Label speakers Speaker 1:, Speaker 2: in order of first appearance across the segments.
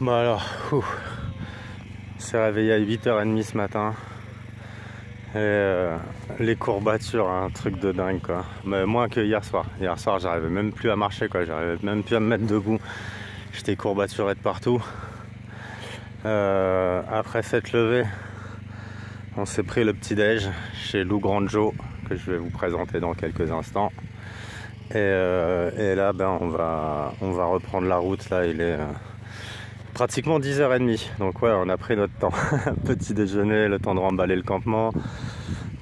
Speaker 1: Bon alors, s'est réveillé à 8h30 ce matin. Et les courbatures, un truc de dingue quoi. Mais moins que hier soir. Hier soir j'arrivais même plus à marcher quoi, j'arrivais même plus à me mettre debout. J'étais courbaturé de partout. Après cette levée, on s'est pris le petit déj chez Lou Grandjo que je vais vous présenter dans quelques instants. Et là ben on va reprendre la route. Là il est pratiquement 10h30, donc ouais on a pris notre temps. Petit déjeuner, le temps de remballer le campement,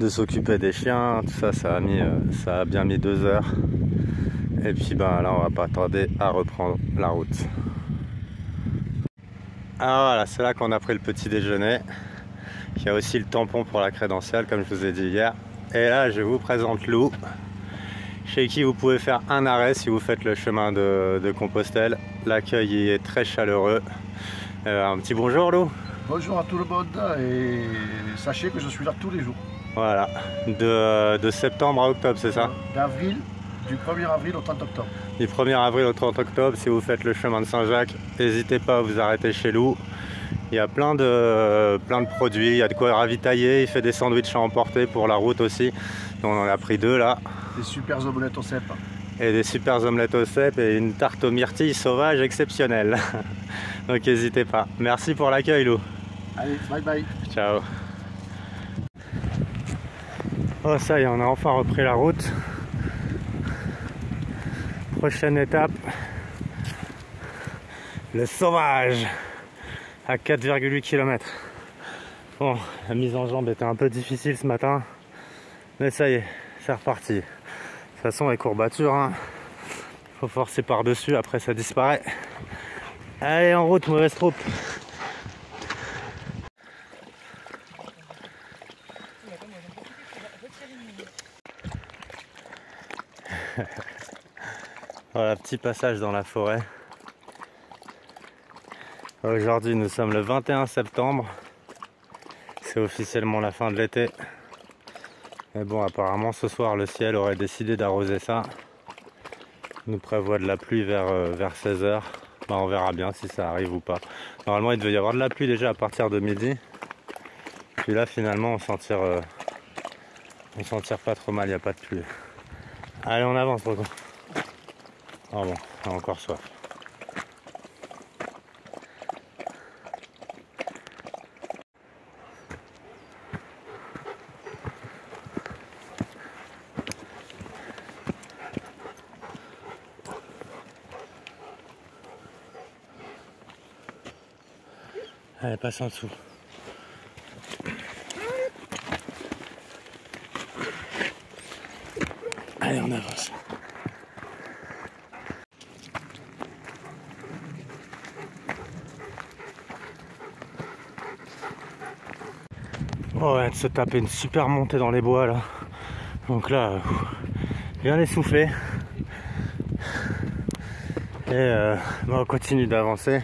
Speaker 1: de s'occuper des chiens, tout ça, ça a bien mis 2 heures. Et puis ben là on va pas tarder à reprendre la route. Alors voilà, c'est là qu'on a pris le petit déjeuner. Il y a aussi le tampon pour la crédentielle comme je vous ai dit hier. Et là je vous présente Lou, chez qui vous pouvez faire un arrêt si vous faites le chemin de Compostelle. L'accueil est très chaleureux. Un petit bonjour Lou.
Speaker 2: Bonjour à tout le monde et sachez que je suis là tous les jours.
Speaker 1: Voilà, de septembre à octobre, c'est ça?
Speaker 2: D'avril, du 1er avril au 30 octobre.
Speaker 1: Du 1er avril au 30 octobre, si vous faites le chemin de Saint-Jacques, n'hésitez pas à vous arrêter chez Lou. Il y a plein de produits, il y a de quoi ravitailler, il fait des sandwichs à emporter pour la route aussi. Donc on en a pris 2 là.
Speaker 2: Des super omelettes au cèpe.
Speaker 1: Et des super omelettes au cèpe et une tarte aux myrtilles sauvage exceptionnelle. Donc n'hésitez pas. Merci pour l'accueil Lou.
Speaker 2: Allez, bye bye.
Speaker 1: Ciao. Oh ça y est, on a enfin repris la route. Prochaine étape, le sauvage à 4,8 km. Bon, la mise en jambe était un peu difficile ce matin, mais ça y est, c'est reparti. De toute façon les courbatures, hein, faut forcer par dessus, après ça disparaît. Allez en route, mauvaise troupe. Voilà, petit passage dans la forêt. Aujourd'hui nous sommes le 21 septembre. C'est officiellement la fin de l'été. Mais bon, apparemment ce soir le ciel aurait décidé d'arroser ça. Il nous prévoit de la pluie vers 16h. Ben, on verra bien si ça arrive ou pas. Normalement il devait y avoir de la pluie déjà à partir de midi. Puis là finalement on s'en tire pas trop mal, il n'y a pas de pluie. Allez on avance Rocco. Oh bon, on a encore soif. Allez, passe en dessous. Allez, on avance. Oh ouais, de se taper une super montée dans les bois là. Donc là, bien essoufflé. Et on continue d'avancer.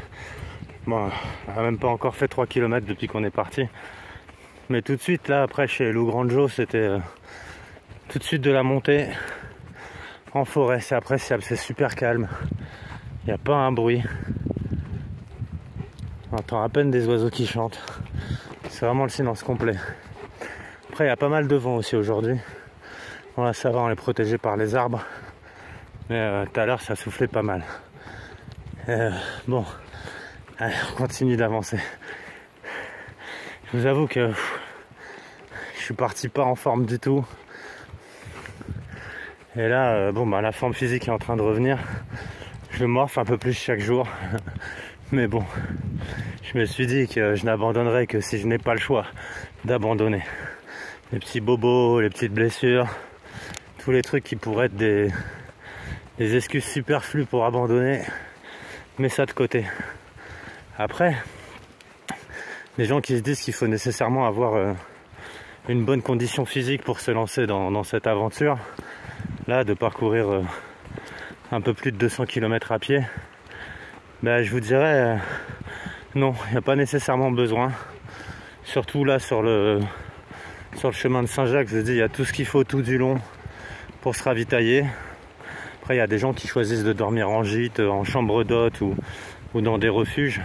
Speaker 1: Bon, on n'a même pas encore fait 3 km depuis qu'on est parti. Mais tout de suite là, après chez Lou Grandjo, c'était tout de suite de la montée en forêt. C'est appréciable, c'est super calme. Il n'y a pas un bruit. On entend à peine des oiseaux qui chantent. C'est vraiment le silence complet. Après il y a pas mal de vent aussi aujourd'hui. Bon là ça va, on est protégé par les arbres. Mais tout à l'heure ça soufflait pas mal. Bon, allez, on continue d'avancer. Je vous avoue que je suis parti pas en forme du tout. Et là, bon bah la forme physique est en train de revenir. Je morfle un peu plus chaque jour. Mais bon, je me suis dit que je n'abandonnerai que si je n'ai pas le choix d'abandonner. Les petits bobos, les petites blessures, tous les trucs qui pourraient être des excuses superflues pour abandonner, mets ça de côté. Après, les gens qui se disent qu'il faut nécessairement avoir une bonne condition physique pour se lancer dans cette aventure, là, de parcourir un peu plus de 200 km à pied, ben, je vous dirais non, il n'y a pas nécessairement besoin. Surtout là sur le chemin de Saint-Jacques, je vous dis, il y a tout ce qu'il faut tout du long pour se ravitailler. Après il y a des gens qui choisissent de dormir en gîte, en chambre d'hôte ou dans des refuges.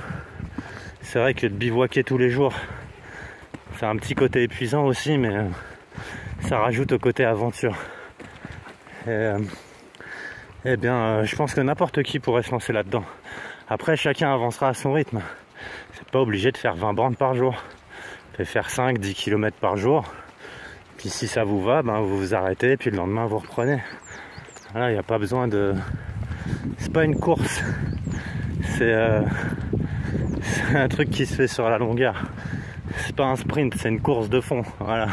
Speaker 1: c'est vrai que de bivouaquer tous les jours, c'est un petit côté épuisant aussi, mais ça rajoute au côté aventure. Eh bien, je pense que n'importe qui pourrait se lancer là-dedans. Après, chacun avancera à son rythme. C'est pas obligé de faire 20 bornes par jour. Vous pouvez faire 5-10 km par jour. Puis si ça vous va, ben vous vous arrêtez, puis le lendemain vous reprenez. Voilà, il n'y a pas besoin de... C'est pas une course. C'est un truc qui se fait sur la longueur. C'est pas un sprint, c'est une course de fond. Voilà,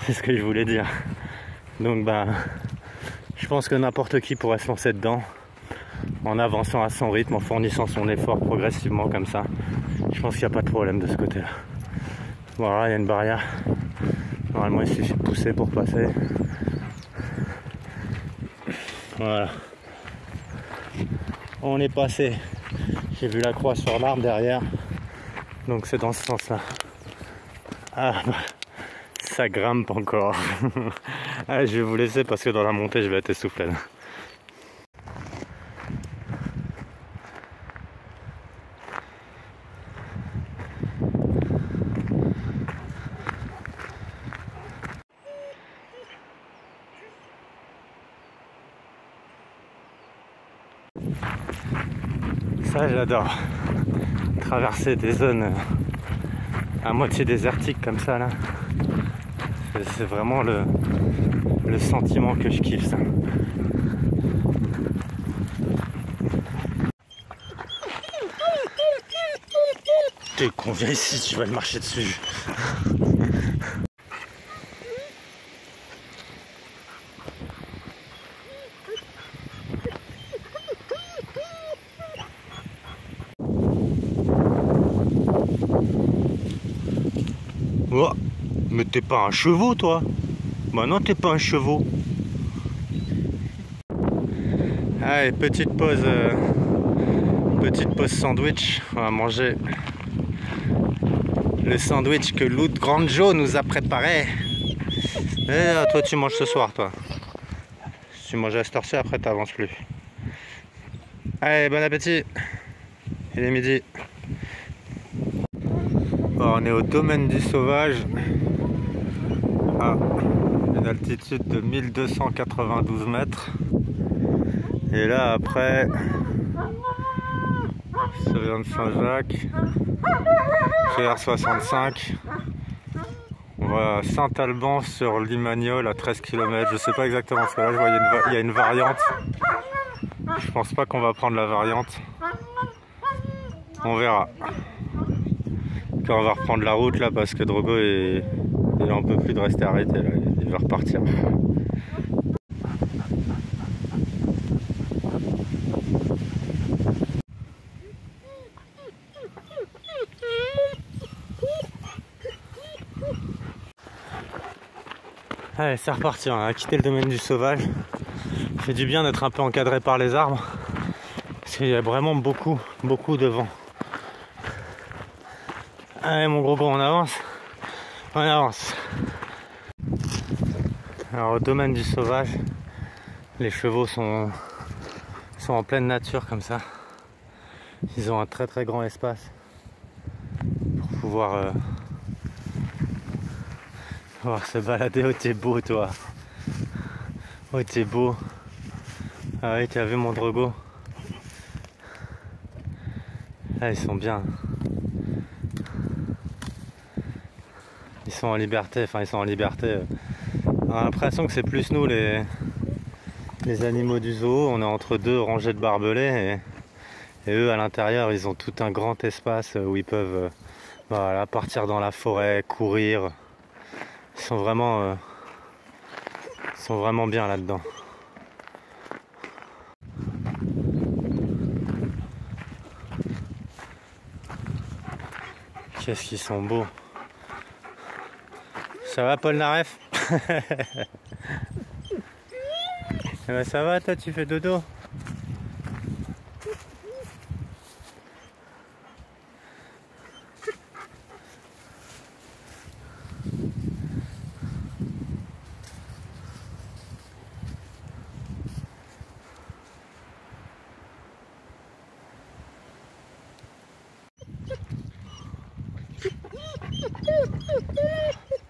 Speaker 1: c'est ce que je voulais dire. Donc ben, je pense que n'importe qui pourrait se lancer dedans en avançant à son rythme, en fournissant son effort progressivement comme ça. Je pense qu'il n'y a pas de problème de ce côté-là. Voilà, il y a une barrière. Normalement, il suffit de pousser pour passer. Voilà. On est passé. J'ai vu la croix sur l'arbre derrière. Donc c'est dans ce sens-là. Ah, bah, ça grimpe encore. Allez, je vais vous laisser parce que dans la montée, je vais être essoufflé là. Ça, j'adore. Traverser des zones à moitié désertiques comme ça là. C'est vraiment le sentiment que je kiffe, ça. T'es con, viens ici, tu vas te marcher dessus. Oh, mais t'es pas un chevaux, toi? Bah non, t'es pas un chevaux. Allez, petite pause sandwich. On va manger le sandwich que Lou de Grandjo nous a préparé. Et toi, tu manges ce soir, toi. Si tu manges à cette heure-ci, après t'avances plus. Allez, bon appétit. Il est midi. Bon, on est au domaine du sauvage, à une altitude de 1292 mètres. Et là, après, ça vient de Saint-Jacques, GR65. On va à Saint-Alban sur Limagnol à 13 km. Je sais pas exactement ce que là, je vois il y a une variante. Je pense pas qu'on va prendre la variante. On verra. Quand on va reprendre la route là parce que Drogo il en peut plus de rester arrêté là. Il va repartir. Allez, c'est reparti, on a quitté le domaine du sauvage. Ça fait du bien d'être un peu encadré par les arbres. Parce qu'il y a vraiment beaucoup de vent. Allez mon gros on avance. On avance. Alors au domaine du sauvage, les chevaux sont en pleine nature comme ça. Ils ont un très grand espace pour pouvoir se balader. Oh t'es beau toi. Oh t'es beau. Ah oui, tu as vu mon Drogo. Ah, ils sont bien. Ils sont en liberté, enfin ils sont en liberté. On a l'impression que c'est plus nous les animaux du zoo. On est entre deux rangées de barbelés et eux à l'intérieur ils ont tout un grand espace où ils peuvent voilà, partir dans la forêt, courir. Ils sont vraiment bien là-dedans. Qu'est-ce qu'ils sont beaux. Ça va Paul Naref? Eh ben, ça va toi, tu fais dodo?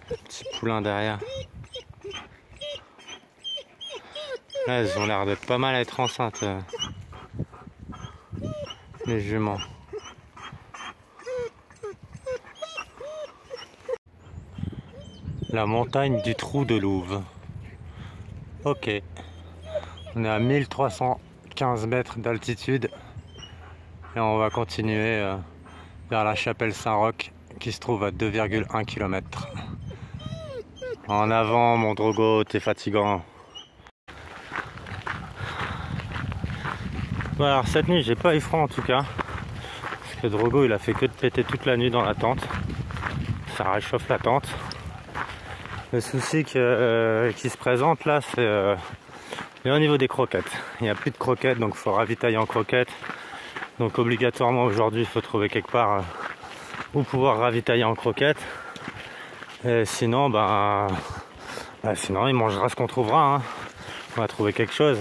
Speaker 1: Petit poulain derrière. Là, elles ont l'air d'être pas mal à être enceintes, les juments. La montagne du Trou de Louve. Ok. On est à 1315 mètres d'altitude. Et on va continuer vers la chapelle Saint-Roch qui se trouve à 2,1 km. En avant, mon Drogo, t'es fatigant. Bon, alors cette nuit, j'ai pas eu froid en tout cas. Parce que Drogo, il a fait que de péter toute la nuit dans la tente. Ça réchauffe la tente. Le souci qui se présente là, c'est au niveau des croquettes. Il n'y a plus de croquettes, donc il faut ravitailler en croquettes. Donc obligatoirement aujourd'hui, il faut trouver quelque part où pouvoir ravitailler en croquettes. Et sinon, sinon il mangera ce qu'on trouvera. Hein. On va trouver quelque chose.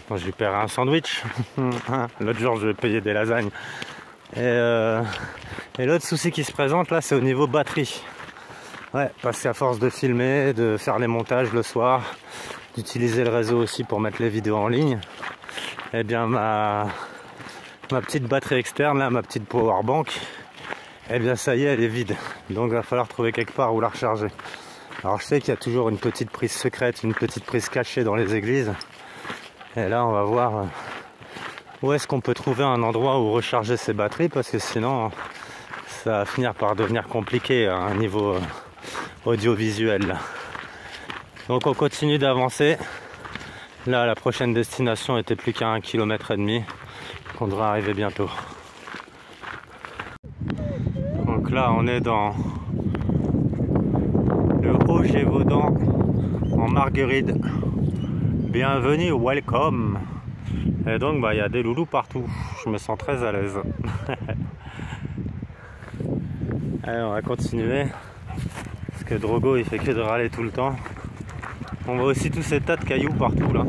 Speaker 1: Bon, je lui paierai un sandwich. L'autre jour, je vais payer des lasagnes. Et l'autre souci qui se présente là, c'est au niveau batterie. Ouais, parce qu'à force de filmer, de faire les montages le soir, d'utiliser le réseau aussi pour mettre les vidéos en ligne, eh bien ma petite batterie externe, là, ma petite powerbank, eh bien ça y est, elle est vide. Donc il va falloir trouver quelque part où la recharger. Alors je sais qu'il y a toujours une petite prise secrète, une petite prise cachée dans les églises. Et là on va voir où est-ce qu'on peut trouver un endroit où recharger ces batteries, parce que sinon ça va finir par devenir compliqué à un niveau audiovisuel. Donc on continue d'avancer. Là la prochaine destination était plus qu'à 1,5 km. On devrait arriver bientôt. Donc là on est dans le Haut-Gévaudan en Marguerite. Bienvenue, welcome. Et donc il y a des loulous partout. Je me sens très à l'aise. Allez, on va continuer. Parce que Drogo il fait que de râler tout le temps. On voit aussi tous ces tas de cailloux partout là.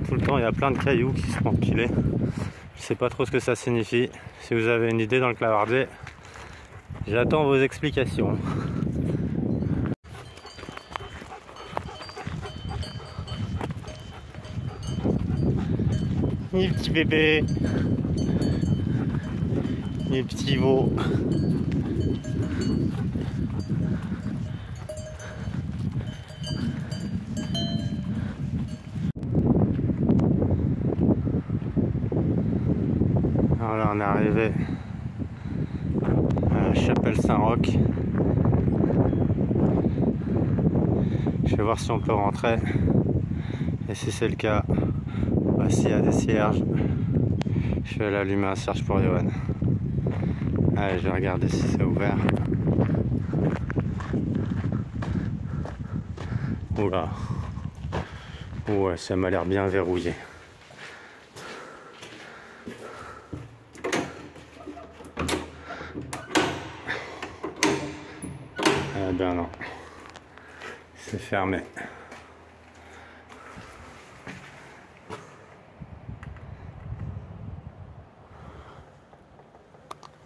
Speaker 1: Tout le temps il y a plein de cailloux qui sont empilés. Je sais pas trop ce que ça signifie. Si vous avez une idée dans le clavardier, j'attends vos explications. Les petits bébés, les petits veaux. Voilà, on est arrivé à la chapelle Saint-Roch. Je vais voir si on peut rentrer. Et si c'est le cas, s'il y a des cierges, je vais aller allumer un cierge pour Johan. Allez, je vais regarder si c'est ouvert. Oula. Ouais, ça m'a l'air bien verrouillé. Eh ben non. C'est fermé.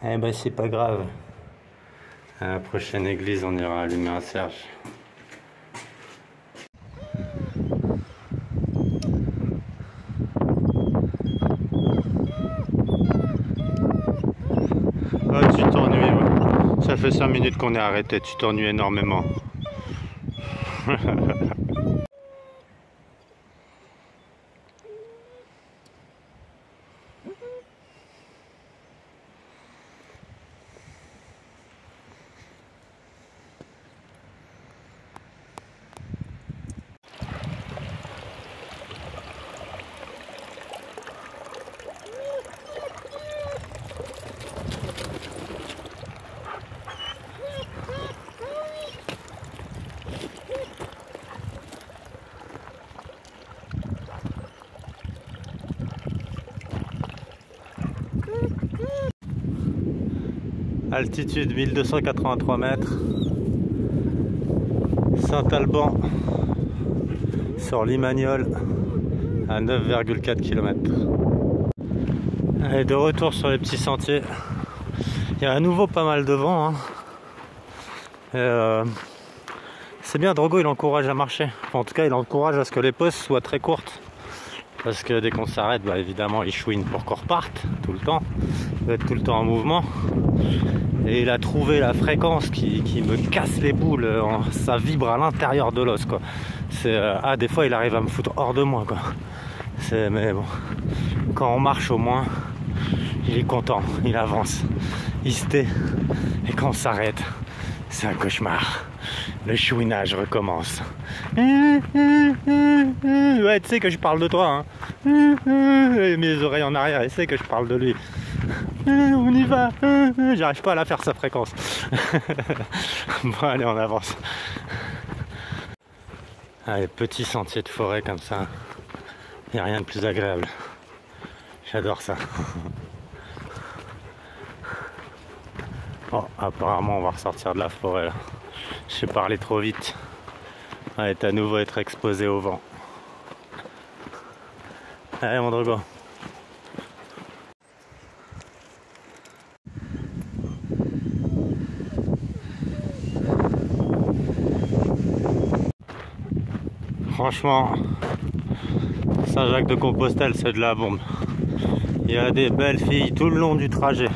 Speaker 1: Eh ben c'est pas grave. À la prochaine église, on ira allumer un cierge. Oh, tu t'ennuies, ouais. Ça fait 5 minutes qu'on est arrêté, tu t'ennuies énormément. Altitude 1283 mètres. Saint-Alban sur Limagnole à 9,4 km. Allez, de retour sur les petits sentiers. Il y a à nouveau pas mal de vent, hein. C'est bien, Drogo il encourage à marcher. Enfin, en tout cas il encourage à ce que les pauses soient très courtes. Parce que dès qu'on s'arrête, bah, évidemment il chouine pour qu'on reparte tout le temps. Il va être tout le temps en mouvement. Et il a trouvé la fréquence qui me casse les boules. Ça vibre à l'intérieur de l'os, quoi. Des fois il arrive à me foutre hors de moi, quoi. Mais bon, quand on marche au moins, il est content, il avance, il se tait. Et quand on s'arrête, c'est un cauchemar. Le chouinage recommence. Ouais, tu sais que je parle de toi, hein. Mes oreilles en arrière, il sait que je parle de lui. On y va. J'arrive pas à la faire sa fréquence. Bon, allez, on avance. Allez, petit sentier de forêt comme ça. Il n'y a rien de plus agréable. J'adore ça. Oh, apparemment on va ressortir de la forêt là. J'ai parlé trop vite. On va à nouveau être exposé au vent. Allez mon Drogo. Franchement, Saint-Jacques-de-Compostelle, c'est de la bombe. Il y a des belles filles tout le long du trajet.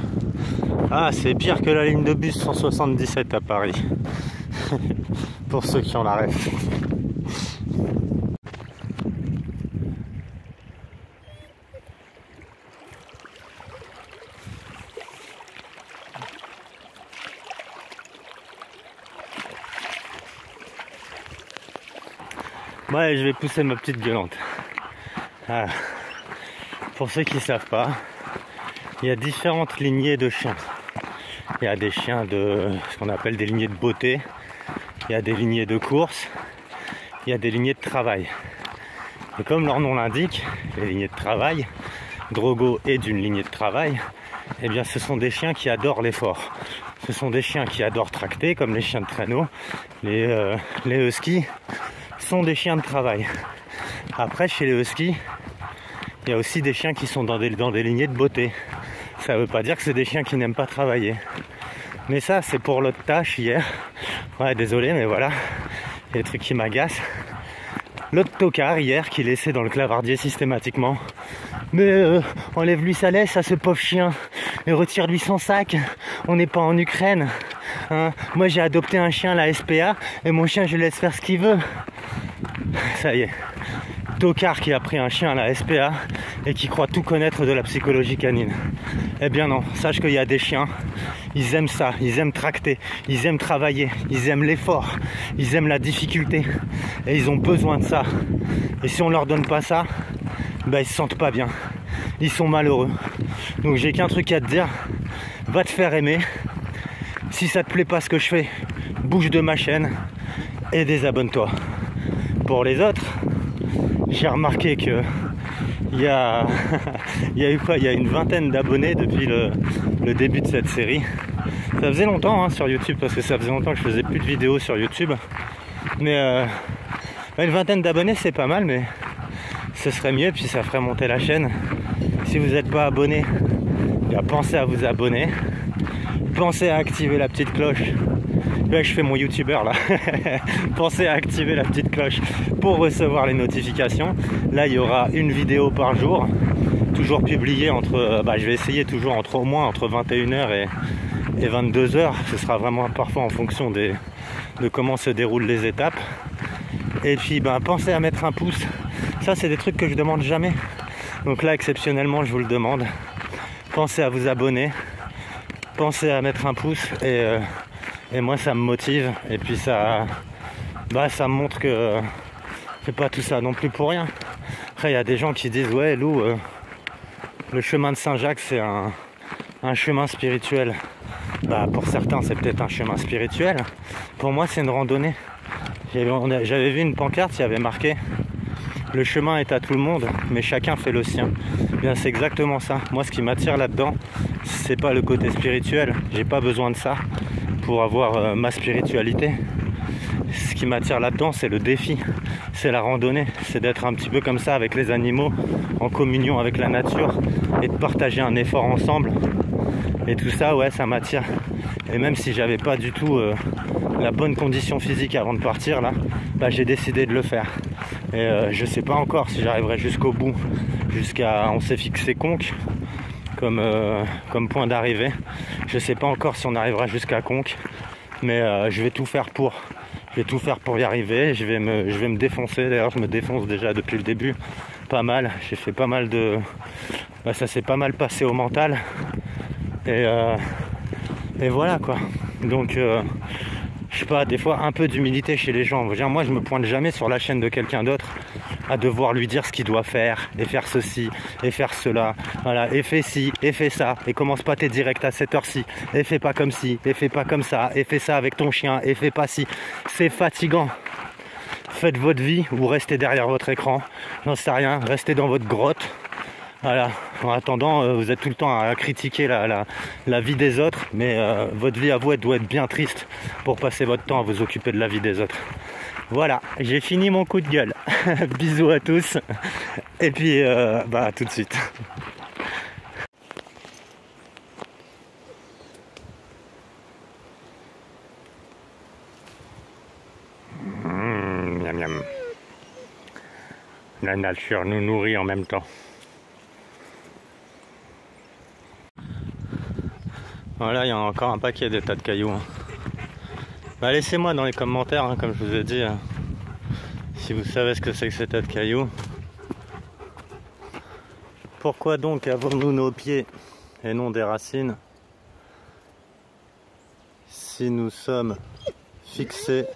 Speaker 1: Ah, c'est pire que la ligne de bus 177 à Paris. Pour ceux qui ont la ref. Ouais, je vais pousser ma petite gueulante. Ah. Pour ceux qui ne savent pas, il y a différentes lignées de chiens. Il y a des chiens de ce qu'on appelle des lignées de beauté, il y a des lignées de course, il y a des lignées de travail. Et comme leur nom l'indique, les lignées de travail, Drogo est d'une lignée de travail, eh bien ce sont des chiens qui adorent l'effort. Ce sont des chiens qui adorent tracter, comme les chiens de traîneau. Les huskies sont des chiens de travail. Après, chez les huskies, il y a aussi des chiens qui sont dans des lignées de beauté. Ça ne veut pas dire que c'est des chiens qui n'aiment pas travailler. Mais ça, c'est pour l'autre tâche hier. Ouais, désolé, mais voilà. Il y a des trucs qui m'agacent. L'autre tocard hier qui laissait dans le clavardier systématiquement. Mais enlève-lui sa laisse à ce pauvre chien et retire-lui son sac. On n'est pas en Ukraine. Hein. Moi, j'ai adopté un chien, la SPA, et mon chien, je laisse faire ce qu'il veut. Ça y est. Tocard qui a pris un chien à la SPA et qui croit tout connaître de la psychologie canine. Eh bien non, sache qu'il y a des chiens, ils aiment ça, ils aiment tracter, ils aiment travailler, ils aiment l'effort, ils aiment la difficulté et ils ont besoin de ça. Et si on leur donne pas ça, ben ils se sentent pas bien, ils sont malheureux. Donc j'ai qu'un truc à te dire, va te faire aimer. Si ça te plaît pas ce que je fais, bouge de ma chaîne et désabonne-toi. Pour les autres, j'ai remarqué que il y a eu quoi, il y a une vingtaine d'abonnés depuis le début de cette série. Ça faisait longtemps hein, sur YouTube, parce que ça faisait longtemps que je faisais plus de vidéos sur YouTube. Mais une vingtaine d'abonnés c'est pas mal, mais ce serait mieux, puis ça ferait monter la chaîne. Si vous n'êtes pas abonné, pensez à vous abonner. Pensez à activer la petite cloche. Là je fais mon youtubeur là. Pensez à activer la petite cloche pour recevoir les notifications. Là il y aura une vidéo par jour, toujours publiée entre je vais essayer toujours au moins entre 21h et 22h. Ce sera vraiment parfois en fonction de comment se déroulent les étapes. Et puis pensez à mettre un pouce. Ça c'est des trucs que je demande jamais, donc là exceptionnellement je vous le demande. Pensez à vous abonner, pensez à mettre un pouce et moi ça me motive, et puis ça me montre que c'est pas tout ça non plus pour rien. Après il y a des gens qui disent ouais Lou, le chemin de Saint-Jacques c'est un chemin spirituel. Pour certains c'est peut-être un chemin spirituel, pour moi c'est une randonnée. J'avais vu une pancarte qui avait marqué le chemin est à tout le monde mais chacun fait le sien. Bien c'est exactement ça. Moi ce qui m'attire là-dedans, c'est pas le côté spirituel, j'ai pas besoin de ça pour avoir ma spiritualité. Ce qui m'attire là-dedans c'est le défi, c'est la randonnée, c'est d'être un petit peu comme ça avec les animaux, en communion avec la nature et de partager un effort ensemble. Et tout ça, ouais, ça m'attire. Et même si j'avais pas du tout la bonne condition physique avant de partir là, bah, j'ai décidé de le faire. Et je sais pas encore si j'arriverai jusqu'au bout, on s'est fixé Conques comme point d'arrivée. Je sais pas encore si on arrivera jusqu'à Conques, mais je vais tout faire pour. Je vais tout faire pour y arriver. Je vais me défoncer. D'ailleurs, je me défonce déjà depuis le début, pas mal. J'ai fait pas mal de, ça s'est pas mal passé au mental. Et voilà quoi. Donc je sais pas, des fois un peu d'humilité chez les gens. Moi je me pointe jamais sur la chaîne de quelqu'un d'autre à devoir lui dire ce qu'il doit faire, et faire ceci, et faire cela, voilà, et fais ci, et fais ça, et commence pas tes directs à cette heure-ci, et fais pas comme ci, et fais pas comme ça, et fais ça avec ton chien, et fais pas ci. C'est fatigant. Faites votre vie ou restez derrière votre écran, j'en sais rien, restez dans votre grotte. Voilà. En attendant, vous êtes tout le temps à critiquer la vie des autres, mais votre vie à vous, elle doit être bien triste pour passer votre temps à vous occuper de la vie des autres. Voilà, j'ai fini mon coup de gueule. Bisous à tous, et puis à tout de suite. Miam miam. La nature nous nourrit en même temps. Voilà, il y a encore un paquet de tas de cailloux. Bah, laissez-moi dans les commentaires, comme je vous ai dit, si vous savez ce que c'est que ces tas de cailloux. Pourquoi donc avons-nous nos pieds et non des racines si nous sommes fixés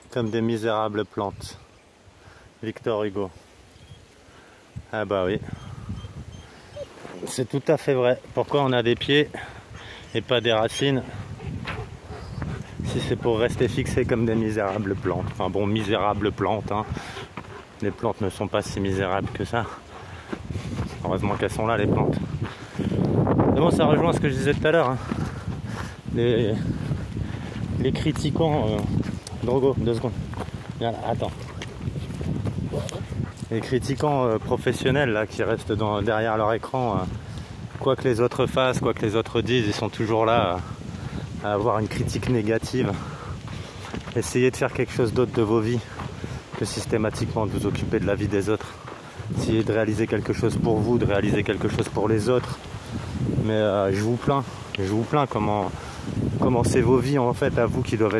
Speaker 1: comme des misérables plantes? Victor Hugo. Ah bah oui, c'est tout à fait vrai. Pourquoi on a des pieds et pas des racines si c'est pour rester fixé comme des misérables plantes? Enfin bon, misérables plantes, hein. Les plantes ne sont pas si misérables que ça. Heureusement qu'elles sont là, les plantes. Mais bon, ça rejoint ce que je disais tout à l'heure, hein. Les critiquants... Drogo, 2 secondes. Voilà, attends. Les critiquants professionnels là, qui restent derrière leur écran, quoi que les autres fassent, quoi que les autres disent, ils sont toujours là à avoir une critique négative. Essayez de faire quelque chose d'autre de vos vies que systématiquement de vous occuper de la vie des autres. Essayez de réaliser quelque chose pour vous, de réaliser quelque chose pour les autres. Mais je vous plains comment c'est vos vies en fait à vous qui doivent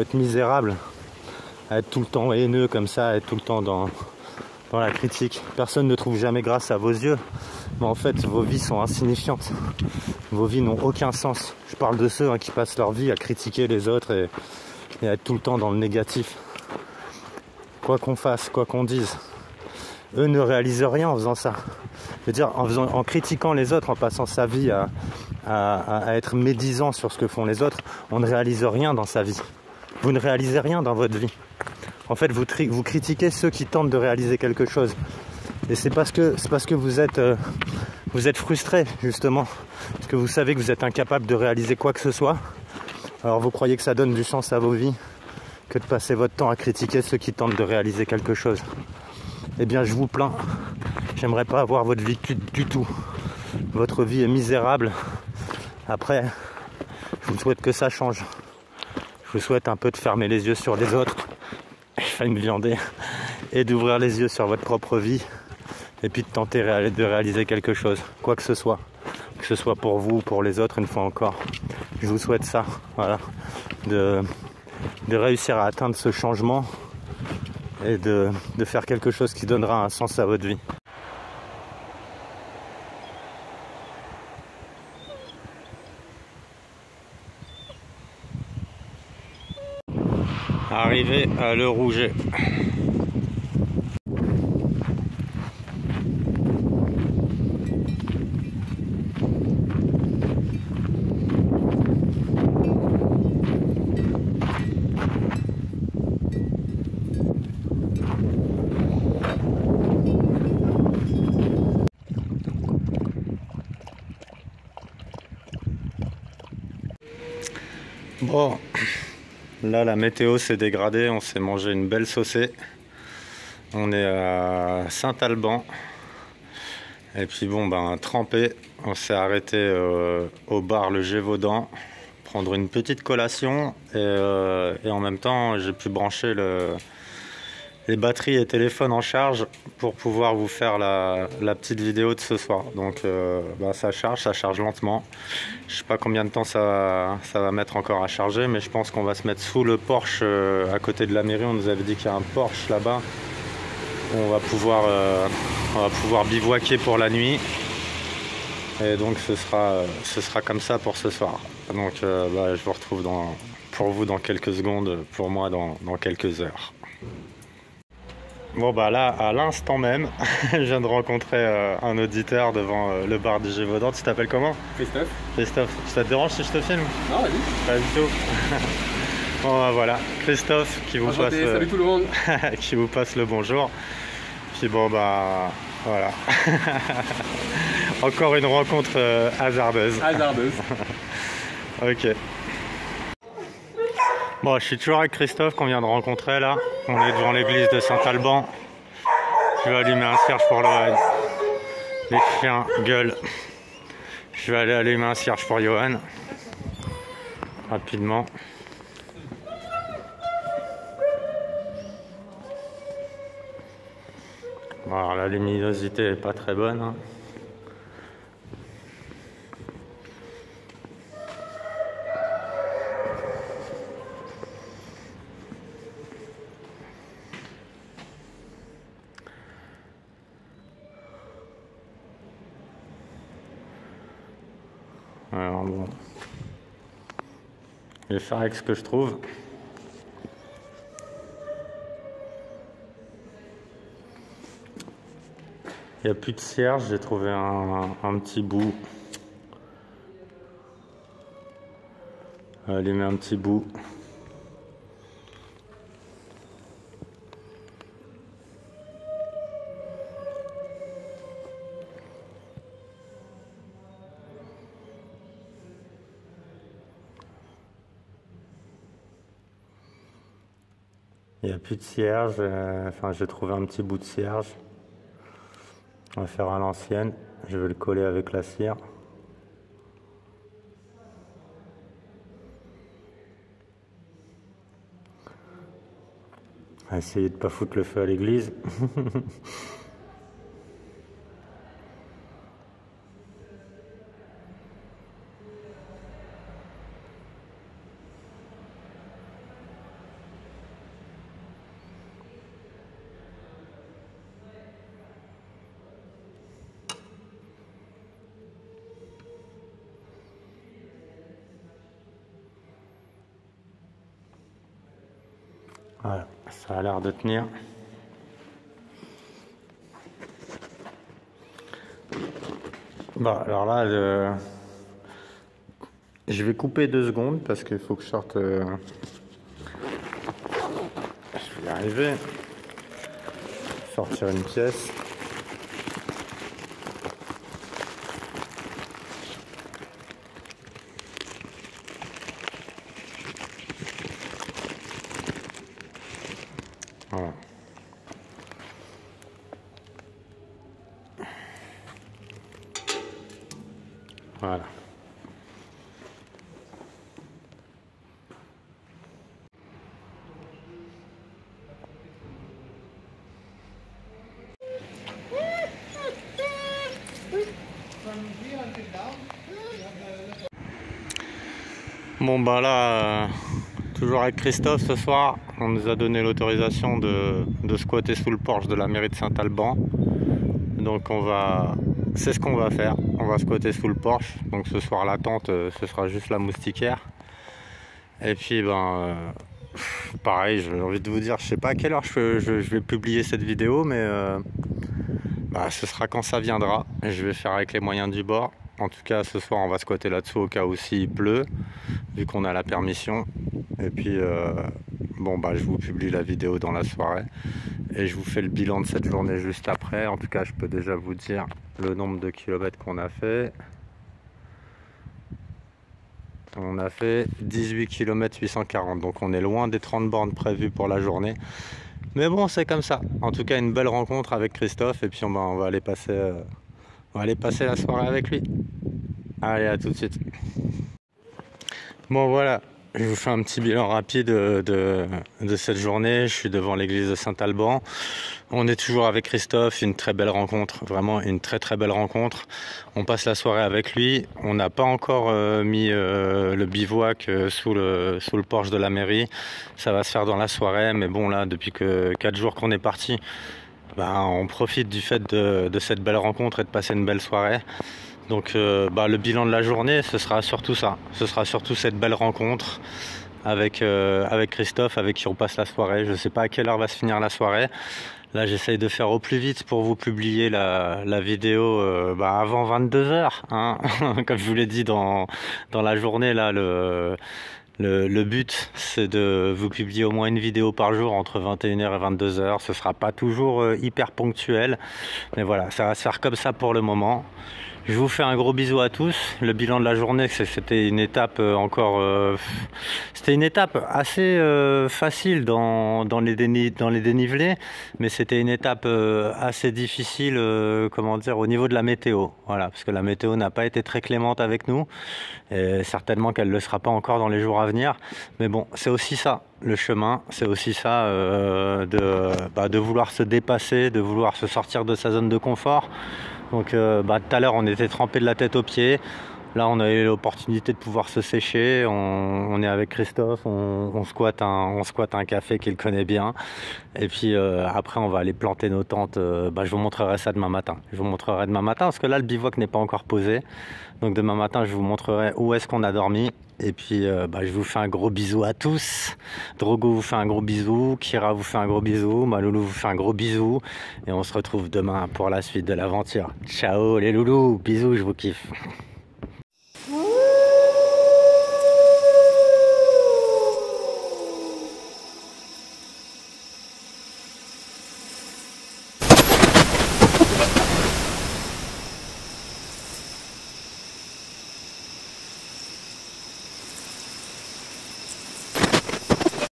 Speaker 1: être misérables, à être tout le temps haineux comme ça, à être tout le temps dans la critique. Personne ne trouve jamais grâce à vos yeux, mais en fait vos vies sont insignifiantes. Vos vies n'ont aucun sens. Je parle de ceux qui passent leur vie à critiquer les autres et à être tout le temps dans le négatif. Quoi qu'on fasse, quoi qu'on dise, eux ne réalisent rien en faisant ça. Je veux dire, en critiquant les autres, en passant sa vie à être médisant sur ce que font les autres, on ne réalise rien dans sa vie. Vous ne réalisez rien dans votre vie. En fait, vous critiquez ceux qui tentent de réaliser quelque chose. Et c'est parce que vous êtes frustré, justement. Parce que vous savez que vous êtes incapable de réaliser quoi que ce soit. Alors vous croyez que ça donne du sens à vos vies que de passer votre temps à critiquer ceux qui tentent de réaliser quelque chose. Eh bien, je vous plains. J'aimerais pas avoir votre vie du tout. Votre vie est misérable. Après, je vous souhaite que ça change. Je vous souhaite un peu de fermer les yeux sur les autres. J'ai failli me viander. Et d'ouvrir les yeux sur votre propre vie. Et puis de tenter de réaliser quelque chose. Quoi que ce soit. Que ce soit pour vous ou pour les autres, une fois encore. Je vous souhaite ça. Voilà. De réussir à atteindre ce changement. Et de faire quelque chose qui donnera un sens à votre vie. Arrivé à Le Rouget. Bon, là la météo s'est dégradée, on s'est mangé une belle saucée. On est à Saint-Alban. Et puis bon, ben trempé, on s'est arrêté au bar Le Gévaudan, prendre une petite collation et en même temps j'ai pu brancher les batteries et téléphones en charge pour pouvoir vous faire la petite vidéo de ce soir. Donc ça charge lentement. Je sais pas combien de temps ça va mettre encore à charger, mais je pense qu'on va se mettre sous le Porsche à côté de la mairie. On nous avait dit qu'il y a un Porsche là-bas. On va pouvoir bivouaquer pour la nuit. Et donc ce sera comme ça pour ce soir. Donc je vous retrouve pour vous dans quelques secondes, pour moi dans quelques heures. Bon bah là, à l'instant même, je viens de rencontrer un auditeur devant le bar du Gévaudan. Tu t'appelles comment?
Speaker 3: Christophe.
Speaker 1: Christophe, ça te dérange si je te filme?
Speaker 3: Non, vas-y.
Speaker 1: Pas du tout. Bon bah voilà, Christophe qui vous passe
Speaker 3: salut tout le monde.
Speaker 1: qui vous passe le bonjour. Puis bon bah voilà. Encore une rencontre hasardeuse.
Speaker 3: Hasardeuse.
Speaker 1: Ok. Bon, je suis toujours avec Christophe qu'on vient de rencontrer là. On est devant l'église de Saint-Alban. Je vais allumer un cierge pour le raid. Les chiens gueulent. Je vais aller allumer un cierge pour Johan. Rapidement. Bon, alors la luminosité est pas très bonne. Hein. Alors bon, je vais faire avec ce que je trouve. Il n'y a plus de cierge, j'ai trouvé un petit bout. Allumer un petit bout. Il n'y a plus de cierge, j'ai trouvé un petit bout de cierge. On va faire à l'ancienne, je vais le coller avec la cire. On va essayer de ne pas foutre le feu à l'église. Voilà, ça a l'air de tenir. Bon, alors là, je vais couper 2 secondes parce qu'il faut que je sorte. Je vais y arriver. Sortir une pièce. Voilà. Voilà. Bon bah là, toujours avec Christophe ce soir, on nous a donné l'autorisation de squatter sous le porche de la mairie de Saint-Alban. Donc c'est ce qu'on va faire, on va squatter sous le porche. Donc ce soir la tente, ce sera juste la moustiquaire. Et puis pareil, j'ai envie de vous dire, je sais pas à quelle heure je vais publier cette vidéo, mais ce sera quand ça viendra. Et je vais faire avec les moyens du bord. En tout cas, ce soir, on va squatter là-dessous au cas où s'il pleut, vu qu'on a la permission. Et puis, je vous publie la vidéo dans la soirée. Et je vous fais le bilan de cette journée juste après. En tout cas, je peux déjà vous dire le nombre de kilomètres qu'on a fait. On a fait 18 km 840. Donc, on est loin des 30 bornes prévues pour la journée. Mais bon, c'est comme ça. En tout cas, une belle rencontre avec Christophe et puis on va aller passer la soirée avec lui. Allez, à tout de suite. Bon voilà, je vous fais un petit bilan rapide de cette journée. Je suis devant l'église de Saint-Alban. On est toujours avec Christophe, une très belle rencontre, vraiment une très très belle rencontre. On passe la soirée avec lui. On n'a pas encore mis le bivouac sous le porche de la mairie. Ça va se faire dans la soirée, mais bon là, depuis que 4 jours qu'on est parti, on profite du fait de cette belle rencontre et de passer une belle soirée. Donc le bilan de la journée, ce sera surtout ça. Ce sera surtout cette belle rencontre avec Christophe, avec qui on passe la soirée. Je ne sais pas à quelle heure va se finir la soirée. Là, j'essaye de faire au plus vite pour vous publier la vidéo avant 22h. Hein. Comme je vous l'ai dit dans la journée, là, le but, c'est de vous publier au moins une vidéo par jour entre 21h et 22h. Ce sera pas toujours hyper ponctuel, mais voilà, ça va se faire comme ça pour le moment. Je vous fais un gros bisou à tous. Le bilan de la journée, c'était une étape c'était une étape assez facile dans les dénivelés, mais c'était une étape assez difficile, au niveau de la météo. Voilà, parce que la météo n'a pas été très clémente avec nous, et certainement qu'elle ne le sera pas encore dans les jours à venir. Mais bon, c'est aussi ça. Le chemin, c'est aussi ça, de vouloir se dépasser, de vouloir se sortir de sa zone de confort. Donc tout à l'heure on était trempé de la tête aux pieds. Là on a eu l'opportunité de pouvoir se sécher. On est avec Christophe, on squatte un café qu'il connaît bien. Et puis après on va aller planter nos tentes. Je vous montrerai ça demain matin. Je vous montrerai demain matin parce que là le bivouac n'est pas encore posé. Donc demain matin je vous montrerai où est-ce qu'on a dormi. Et puis je vous fais un gros bisou à tous. Drogo vous fait un gros bisou, Kira vous fait un gros bisou, Maloulou vous fait un gros bisou. Et on se retrouve demain pour la suite de l'aventure. Ciao les loulous, bisous, je vous kiffe.